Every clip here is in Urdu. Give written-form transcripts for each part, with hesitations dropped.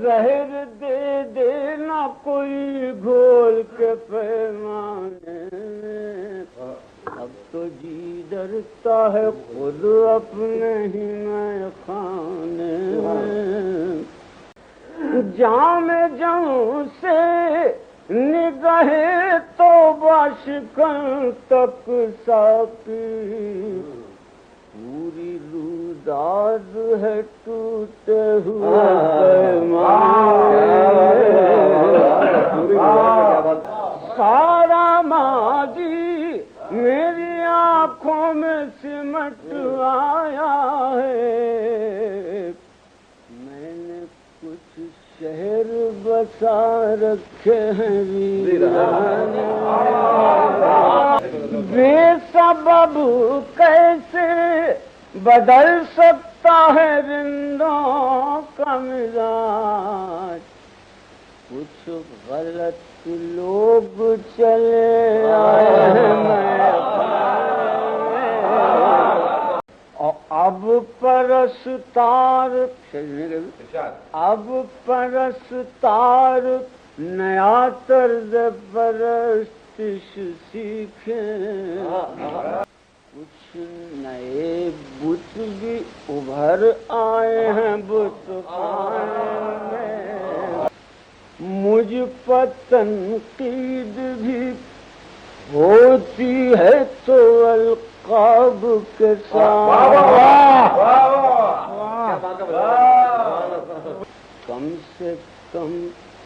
زہر دے دینا کوئی گھول کے پیمانے میں، اب تو جی ڈرتا ہے خود اپنے ہی میں خانے میں، جام جم سے نگاہ توبہ شکن تک ساقی، پوری روداد ہے ٹوٹے ہوئے سارا ماضی میری آنکھوں میں سمٹ آیا ہے، میں نے کچھ شہر بسا رکھے ہیں ویرانے، بے سبب کیسے بدل سکتا ہے رندوں کا مزاج، کچھ غلط لوگ چلے آئے ہیں اب پرستار نیا طرز پرستش سیکھیں، کچھ نئے بت بھی ابھر آئے ہیں بت خانے میں، مجھ پر تنقید بھی ہوتی ہے تو القاب کے ساتھ، کم سے کم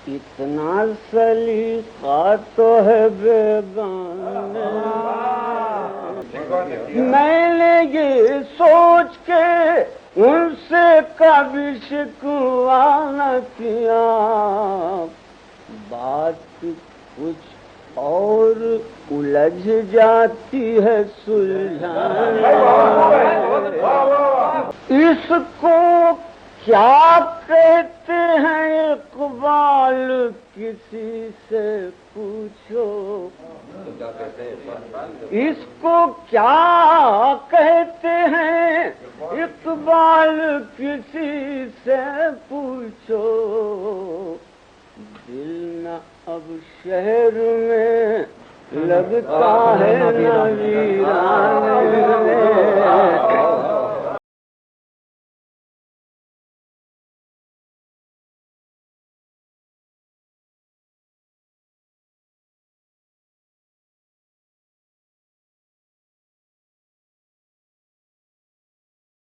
اتنا سلیقہ تو ہے بیگانے، میں نے یہ سوچ کے ان سے کبھی شکوہ نہ کیا، بات کچھ اور الجھ جاتی ہے سلجھانے، اس کو کیا کہتے ہیں اقبال کسی سے پوچھو، اس کو کیا کہتے ہیں اقبال کسی سے پوچھو، دل نہ اب شہر میں لگتا ہے نہ ویرانے میں،